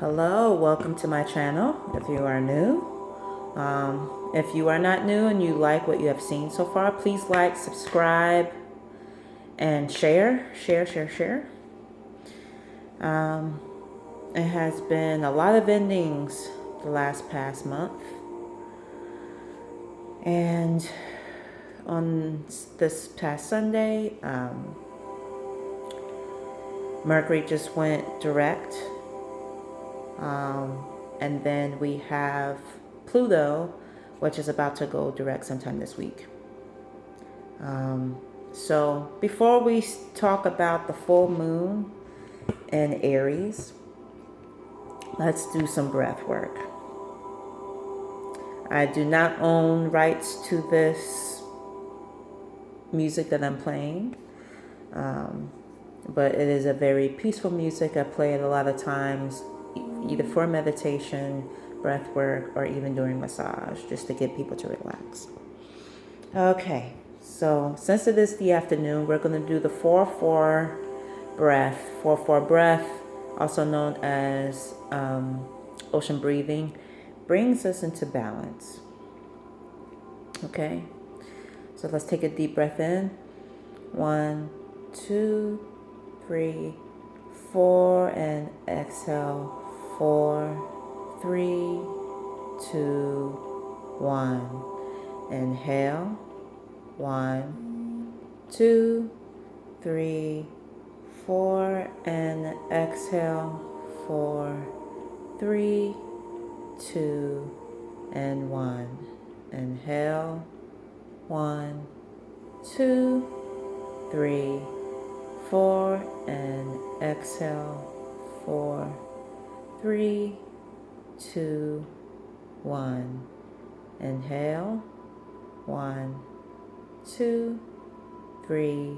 Hello, welcome to my channel if you are new. If you are not new and you like what you have seen so far, please like, subscribe, and share. Share. It has been a lot of endings the past month. And on this past Sunday, Mercury just went direct. And then we have Pluto, which is about to go direct sometime this week. So before we talk about the full moon in Aries, let's do some breath work. I do not own rights to this music that I'm playing, but it is a very peaceful music. I play it a lot of times, either for meditation, breath work, or even during massage, just to get people to relax. Okay, so since it is the afternoon, we're going to do the 4-4 breath. 4-4 breath, also known as ocean breathing, brings us into balance. Okay, so let's take a deep breath in. 1, 2, 3, 4, and exhale. 4, 3, 2, 1. Inhale. 1, 2, 3, 4, and exhale. 4, 3, 2, and 1. Inhale. 1, 2, 3, 4, and exhale. 4, 3, 2, 1. Inhale. 1, 2, 3,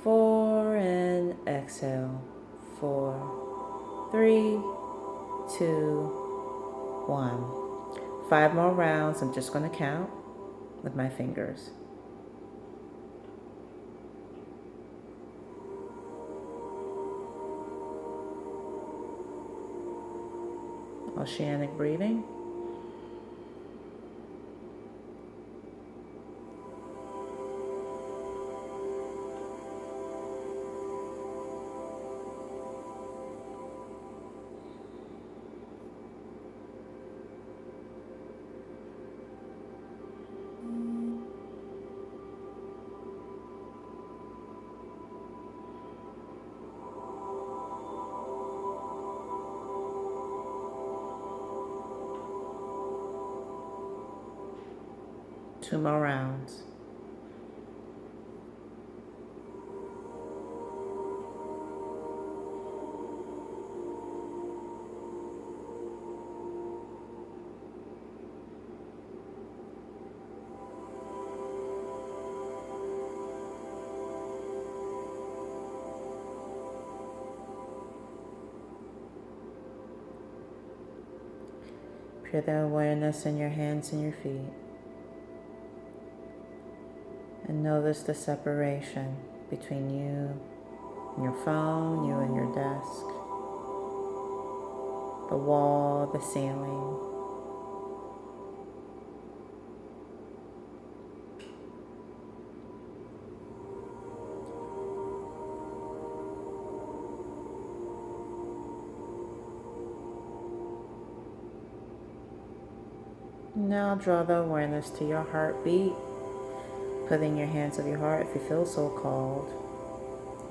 4, and exhale. 4, 3, 2, 1. 5 more rounds. I'm just going to count with my fingers. Oceanic breathing. Two more rounds. Feel the awareness in your hands and your feet. And notice the separation between you and your phone, you and your desk, the wall, the ceiling. Now draw the awareness to your heartbeat. Putting your hands on your heart if you feel so called.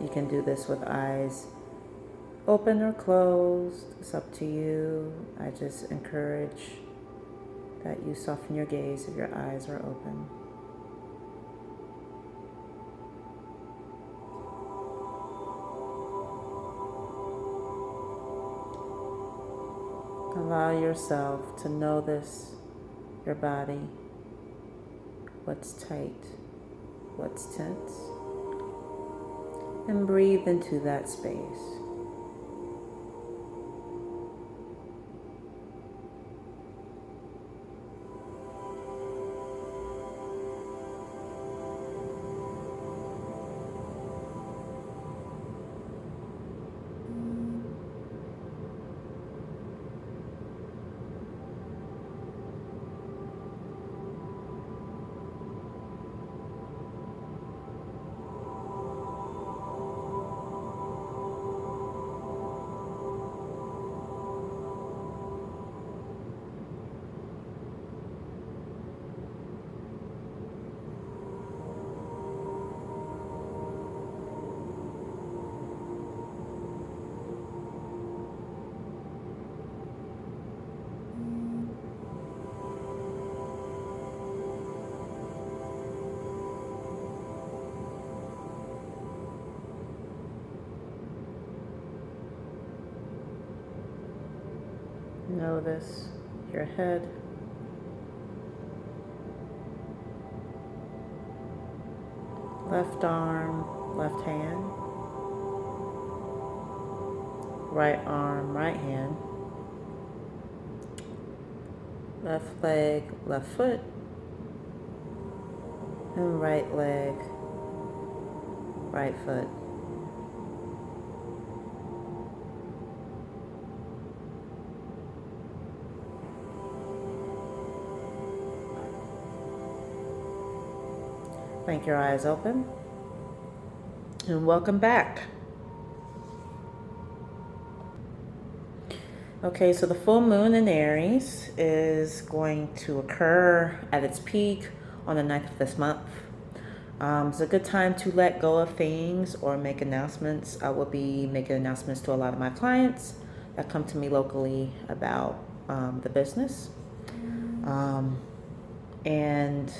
You can do this with eyes open or closed. It's up to you. I just encourage that you soften your gaze if your eyes are open. Allow yourself to notice your body, what's tight, what's tense, and breathe into that space. Notice your head, left arm, left hand, right arm, right hand, left leg, left foot, and right leg, right foot. Blink your eyes open, and welcome back. Okay, so the full moon in Aries is going to occur at its peak on the 9th of this month. It's a good time to let go of things or make announcements. I will be making announcements to a lot of my clients that come to me locally about the business. And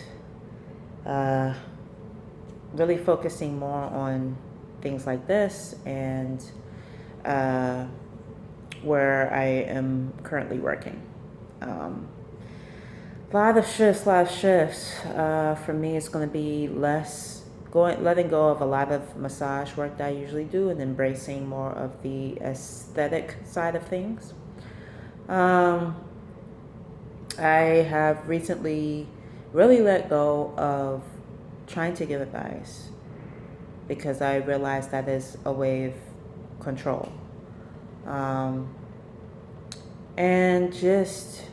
really focusing more on things like this and where I am currently working. A lot of shifts. For me, it's going to be letting go of a lot of massage work that I usually do and embracing more of the aesthetic side of things. I have recently really let go of trying to give advice because I realized that is a way of control. And just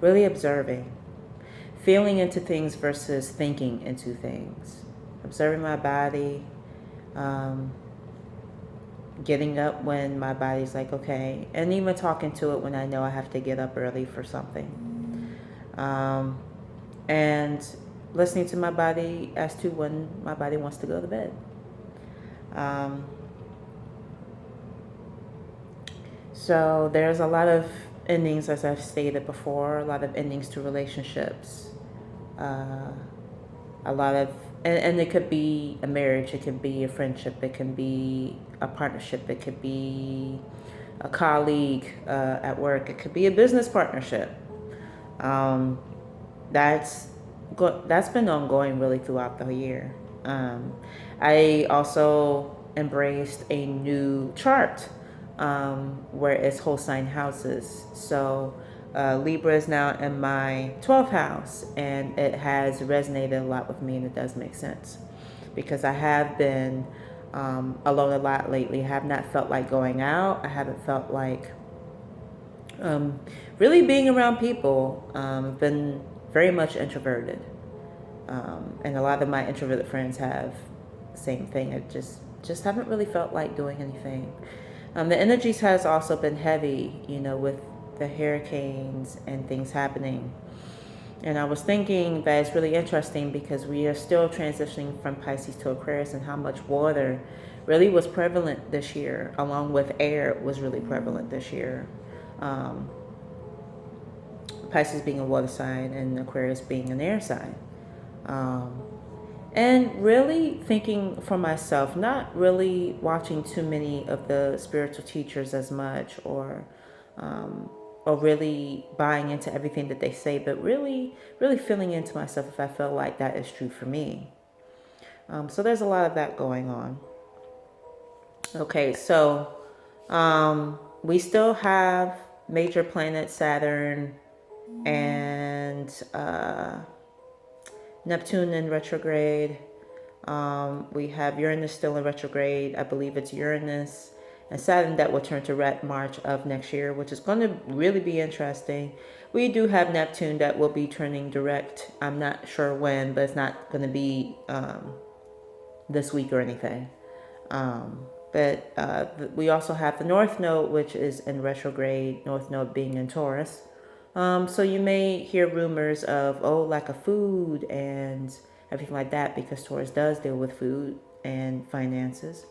really observing, feeling into things versus thinking into things, observing my body, getting up when my body's like, okay, and even talking to it when I know I have to get up early for something. And listening to my body as to when my body wants to go to bed. So there's a lot of endings, as I've stated before, a lot of endings to relationships. A lot of, and it could be a marriage, it could be a friendship, it can be a partnership, it could be a colleague at work, it could be a business partnership. That's been ongoing really throughout the year. I also embraced a new chart where it's whole sign houses. So Libra is now in my 12th house, and it has resonated a lot with me, and it does make sense because I have been alone a lot lately. I have not felt like going out. I haven't felt like really being around people. I've been very much introverted. And a lot of my introverted friends have the same thing. I just haven't really felt like doing anything. The energies has also been heavy, with the hurricanes and things happening. And I was thinking that it's really interesting because we are still transitioning from Pisces to Aquarius, and how much water really was prevalent this year, along with air was really prevalent this year. Pisces being a water sign and Aquarius being an air sign. And really thinking for myself, not really watching too many of the spiritual teachers as much, or really buying into everything that they say, but really feeling into myself if I feel like that is true for me. So there's a lot of that going on. Okay, so we still have major planet Saturn and Neptune in retrograde. We have Uranus still in retrograde. I believe it's Uranus and Saturn that will turn to March of next year, which is going to really be interesting. We do have Neptune that will be turning direct. I'm not sure when, but it's not going to be this week or anything. But we also have the North Node, which is in retrograde, North Node being in Taurus. So you may hear rumors of, lack of food and everything like that, because Taurus does deal with food and finances.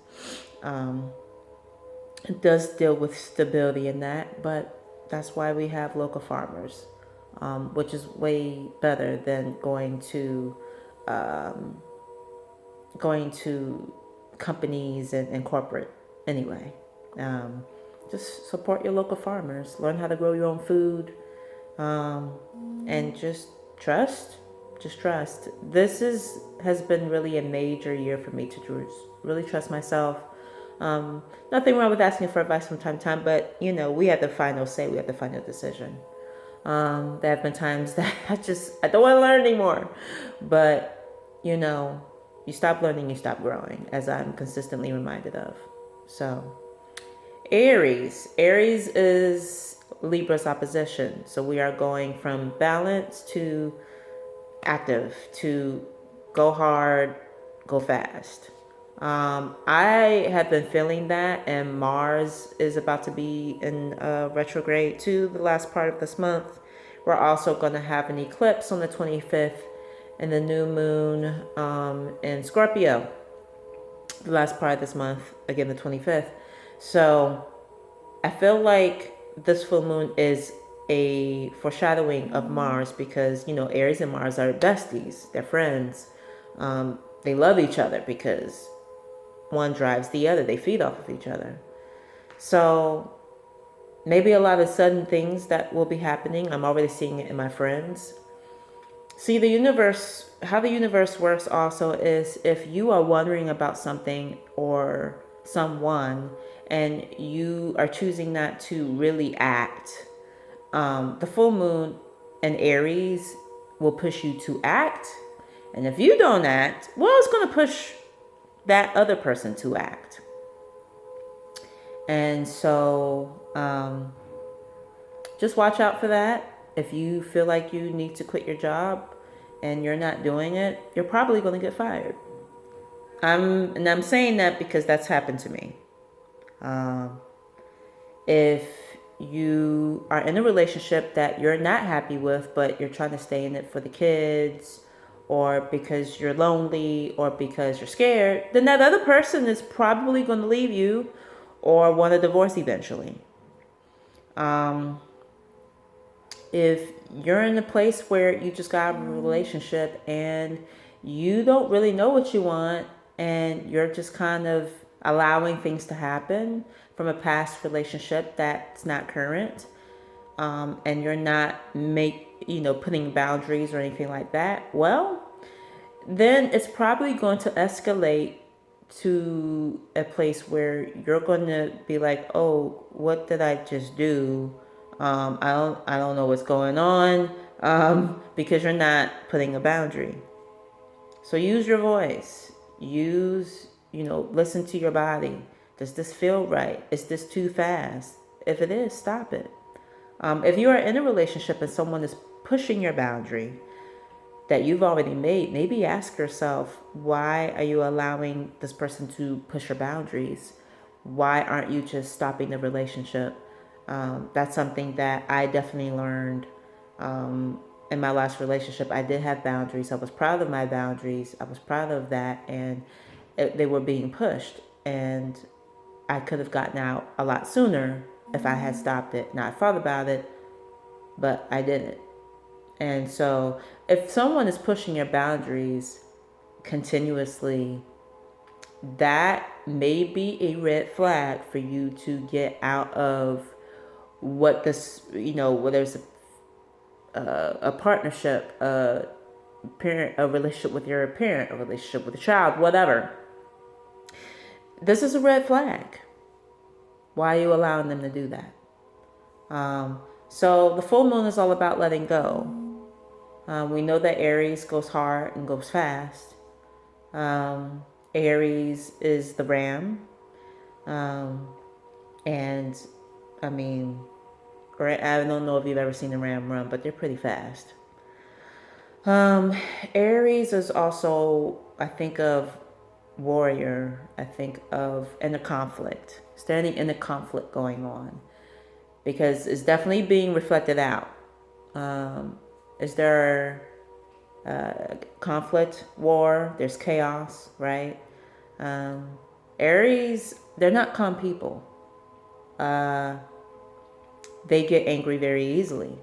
It does deal with stability in that, but that's why we have local farmers, which is way better than going to companies and corporate anyway. just support your local farmers. Learn how to grow your own food, um, and trust. Just trust. This has been really a major year for me to really trust myself. Nothing wrong with asking for advice from time to time, but we have the final say. We have the final decision. There have been times that I don't want to learn anymore, but you stop learning, you stop growing, as I'm consistently reminded of. So, Aries is Libra's opposition. So we are going from balance to active to go hard, go fast. I have been feeling that, and Mars is about to be in retrograde to the last part of this month. We're also going to have an eclipse on the 25th and the new moon in Scorpio the last part of this month, again, the 25th. So I feel like this full moon is a foreshadowing of Mars because, Aries and Mars are besties, they're friends. They love each other because one drives the other, they feed off of each other. So maybe a lot of sudden things that will be happening. I'm already seeing it in my friends. See, how the universe works also is if you are wondering about something or someone and you are choosing not to really act, the full moon in Aries will push you to act. And if you don't act, well, it's going to push that other person to act. And so just watch out for that. If you feel like you need to quit your job and you're not doing it, you're probably going to get fired. I'm saying that because that's happened to me. If you are in a relationship that you're not happy with, but you're trying to stay in it for the kids, or because you're lonely, or because you're scared, then that other person is probably going to leave you or want a divorce eventually. If you're in a place where you just got a relationship and you don't really know what you want and you're just kind of allowing things to happen from a past relationship that's not current, and you're not putting boundaries or anything like that, well, then it's probably going to escalate to a place where you're going to be like, oh, what did I just do? I don't know what's going on, because you're not putting a boundary. So use your voice. Listen to your body. Does this feel right? Is this too fast? If it is, stop it. If you are in a relationship and someone is pushing your boundary that you've already made, maybe ask yourself, why are you allowing this person to push your boundaries? Why aren't you just stopping the relationship? That's something that I definitely learned in my last relationship. I did have boundaries. I was proud of my boundaries. I was proud of that, and they were being pushed. And I could have gotten out a lot sooner if I had stopped it. Now I thought about it, but I didn't. And so if someone is pushing your boundaries continuously, that may be a red flag for you to get out of what this, whether it's a partnership, a relationship with your parent, a relationship with a child, whatever. This is a red flag. Why are you allowing them to do that? So the full moon is all about letting go. We know that Aries goes hard and goes fast. Aries is the ram. And I mean, I don't know if you've ever seen a ram run, but they're pretty fast. Aries is also, I think of warrior. I think of inner conflict, standing in a conflict going on, because it's definitely being reflected out. Is there conflict, war? There's chaos, right? Aries, they're not calm people. They get angry very easily.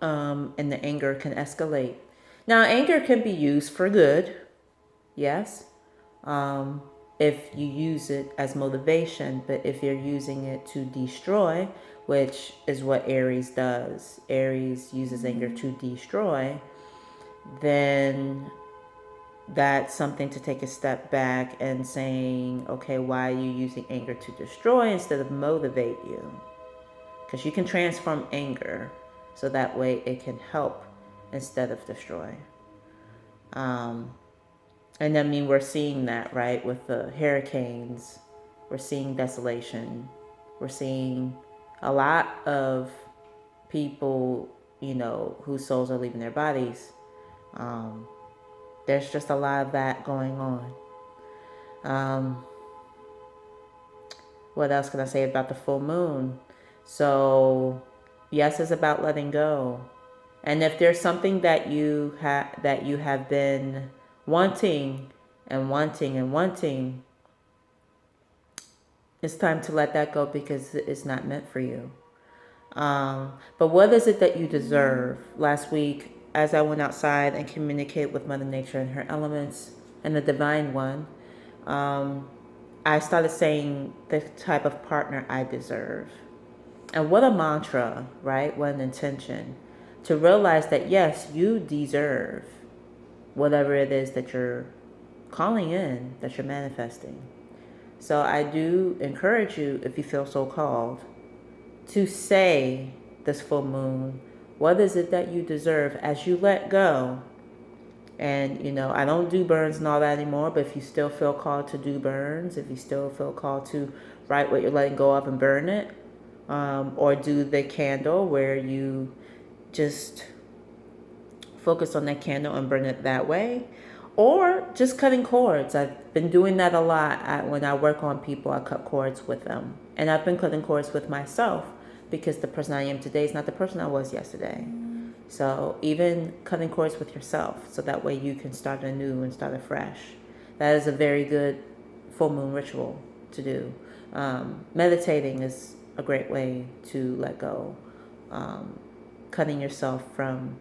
And the anger can escalate. Now, anger can be used for good, yes. if you use it as motivation. But if you're using it to destroy, which is what Aries does, Aries uses anger to destroy, then that's something to take a step back and saying, okay, why are you using anger to destroy instead of motivate you? Because you can transform anger so that way it can help instead of destroy. And I mean, we're seeing that, right? With the hurricanes, we're seeing desolation. We're seeing a lot of people, whose souls are leaving their bodies. There's just a lot of that going on. What else can I say about the full moon? So, yes, it's about letting go. And if there's something that you have been wanting and wanting and wanting, it's time to let that go because it's not meant for you. But what is it that you deserve? Last week, as I went outside and communicated with Mother Nature and her elements and the Divine One, I started saying the type of partner I deserve. And what a mantra, right? What an intention. To realize that, yes, you deserve whatever it is that you're calling in, that you're manifesting. So I do encourage you, if you feel so called, to say this full moon, what is it that you deserve as you let go? And, I don't do burns and all that anymore, but if you still feel called to do burns, if you still feel called to write what you're letting go of and burn it, or do the candle where you just focus on that candle and burn it that way, or just cutting cords. I've been doing that a lot. When I work on people, I cut cords with them. And I've been cutting cords with myself because the person I am today is not the person I was yesterday. So even cutting cords with yourself, so that way you can start anew and start afresh. That is a very good full moon ritual to do. Meditating is a great way to let go. Cutting yourself from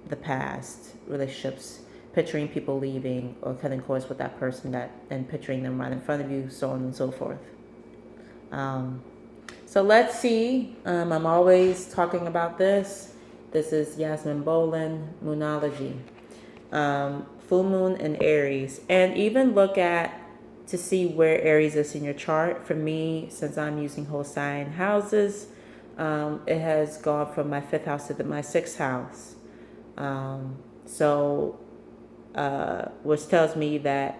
the past, relationships, picturing people leaving or cutting cords with that person and picturing them right in front of you, so on and so forth. So let's see. I'm always talking about this. This is Yasmin Bolin, Moonology. Full moon in Aries. And even look at to see where Aries is in your chart. For me, since I'm using whole sign houses, it has gone from my 5th house to my 6th house. Which tells me that,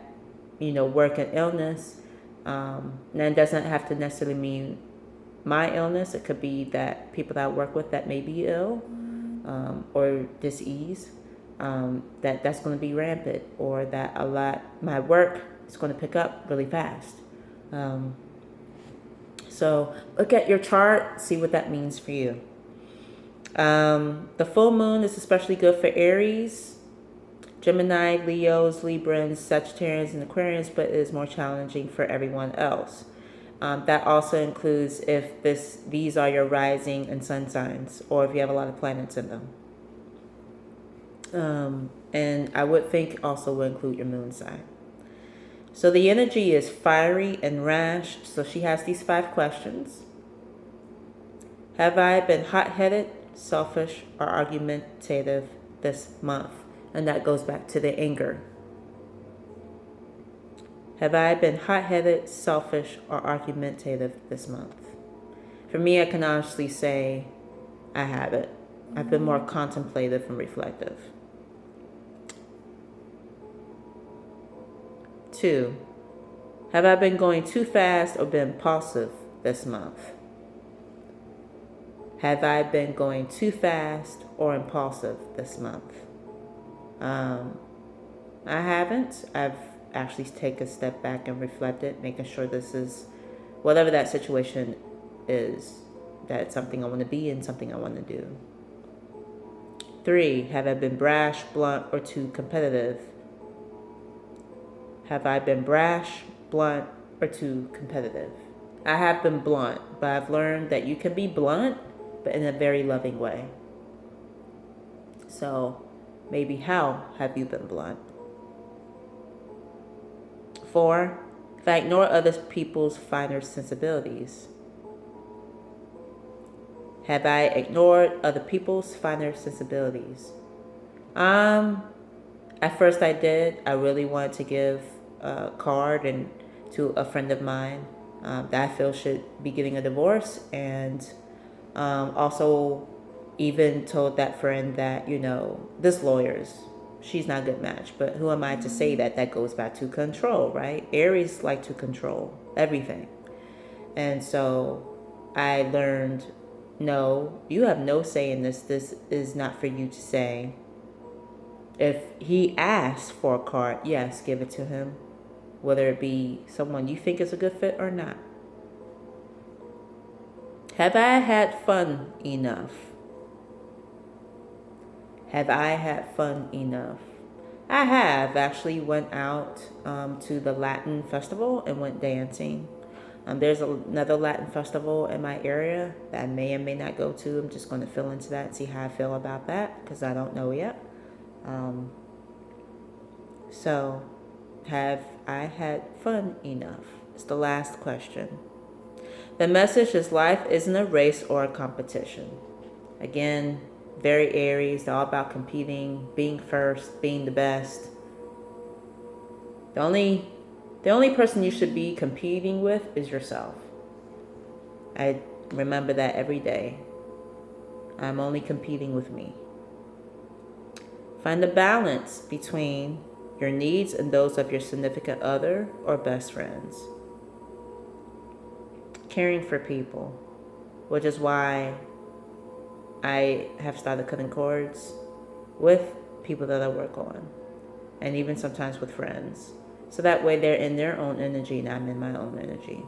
work and illness, and it doesn't have to necessarily mean my illness. It could be that people that I work with that may be ill, or dis-ease, that's going to be rampant, or that my work is going to pick up really fast. So look at your chart, see what that means for you. The full moon is especially good for Aries, Gemini, Leos, Librans, Sagittarians, and Aquarians, but it is more challenging for everyone else. That also includes if these are your rising and sun signs, or if you have a lot of planets in them. And I would think also will include your moon sign. So the energy is fiery and rash. So she has these 5 questions. Have I been hot-headed, selfish, or argumentative this month? And that goes back to the anger. Have I been hot-headed, selfish, or argumentative this month? For me, I can honestly say I haven't. I've been more contemplative and reflective. 2, have I been going too fast or been impulsive this month? Have I been going too fast or impulsive this month? I haven't. I've actually taken a step back and reflected, making sure this is, whatever that situation is, that it's something I want to be in, something I want to do. 3, have I been brash, blunt, or too competitive? Have I been brash, blunt, or too competitive? I have been blunt, but I've learned that you can be blunt, but in a very loving way. So maybe how have you been blunt? 4, If I ignore other people's finer sensibilities. Have I ignored other people's finer sensibilities? At first I did. I really wanted to give a card and to a friend of mine that I feel should be getting a divorce, and also even told that friend that, this she's not a good match. But who am I to say that? That goes back to control, right? Aries like to control everything. And so I learned, no, you have no say in this. This is not for you to say. If he asks for a card, yes, give it to him, whether it be someone you think is a good fit or not. Have I had fun enough? Have I had fun enough? I have actually went out to the Latin festival and went dancing. There's another Latin festival in my area that I may or may not go to. I'm just going to fill into that and see how I feel about that because I don't know yet. So, have I had fun enough? It's the last question. The message is life isn't a race or a competition. Again, very Aries, all about competing, being first, being the best. The only person you should be competing with is yourself. I remember that every day. I'm only competing with me. Find a balance between your needs and those of your significant other or best friends. Caring for people, which is why I have started cutting cords with people that I work on, and even sometimes with friends. So that way they're in their own energy and I'm in my own energy.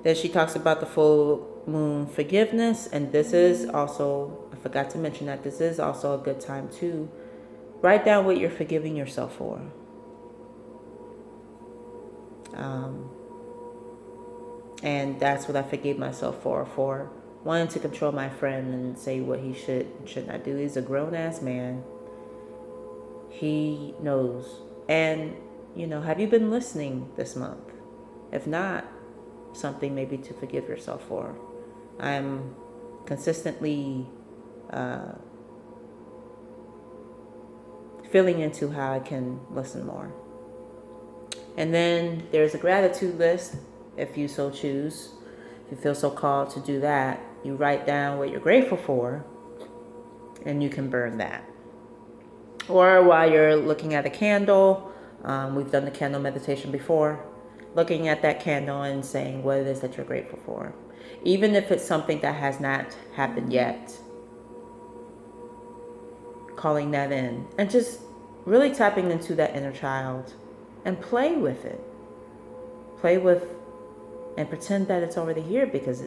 Then she talks about the full moon forgiveness, and this is also, I forgot to mention that this is also a good time to write down what you're forgiving yourself for. And that's what I forgave myself for wanting to control my friend and say what he should not do. He's a grown-ass man. He knows. And, have you been listening this month? If not, something maybe to forgive yourself for. I'm consistently feeling into how I can listen more. And then there's a gratitude list, if you so choose. If you feel so called to do that, you write down what you're grateful for, and you can burn that. Or while you're looking at a candle, we've done the candle meditation before, looking at that candle and saying what it is that you're grateful for. Even if it's something that has not happened yet, calling that in and just really tapping into that inner child and play with it. Play with and pretend that it's already here, because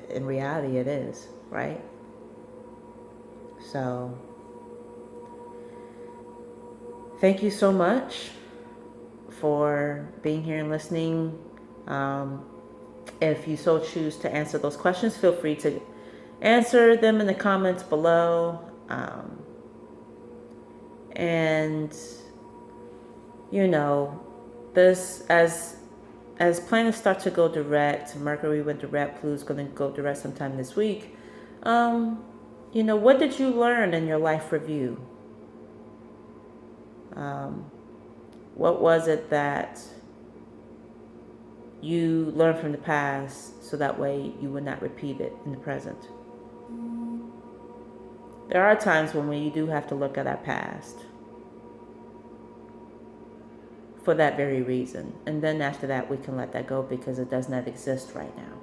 in reality it is, right? So thank you so much for being here and listening. If you so choose to answer those questions, feel free to answer them in the comments below. And this, as planets start to go direct, Mercury went direct, Pluto's going to go direct sometime this week. What did you learn in your life review? What was it that you learned from the past so that way you would not repeat it in the present? There are times when you do have to look at our past for that very reason. And then after that, we can let that go because it does not exist right now.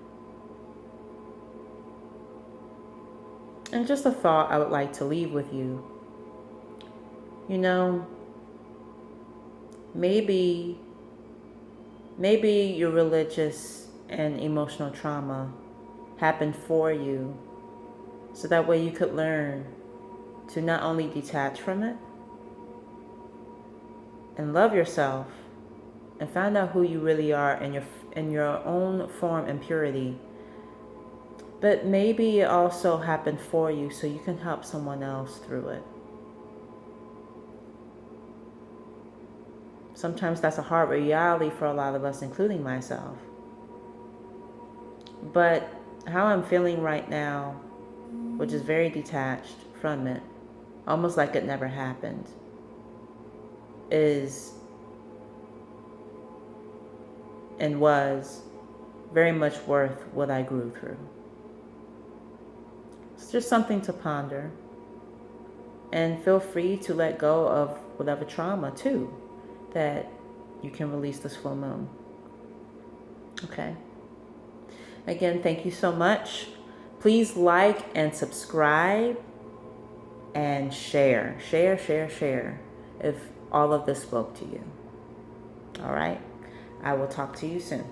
And just a thought I would like to leave with you. Maybe your religious and emotional trauma happened for you so that way you could learn to not only detach from it and love yourself and find out who you really are in your own form and purity, but maybe it also happened for you so you can help someone else through it. Sometimes that's a hard reality for a lot of us, including myself. But how I'm feeling right now, which is very detached from it, almost like it never happened, is and was very much worth what I grew through. It's just something to ponder. And feel free to let go of whatever trauma, too, that you can release this full moon. Okay? Again, thank you so much. Please like and subscribe and share. Share if all of this spoke to you. All right? I will talk to you soon.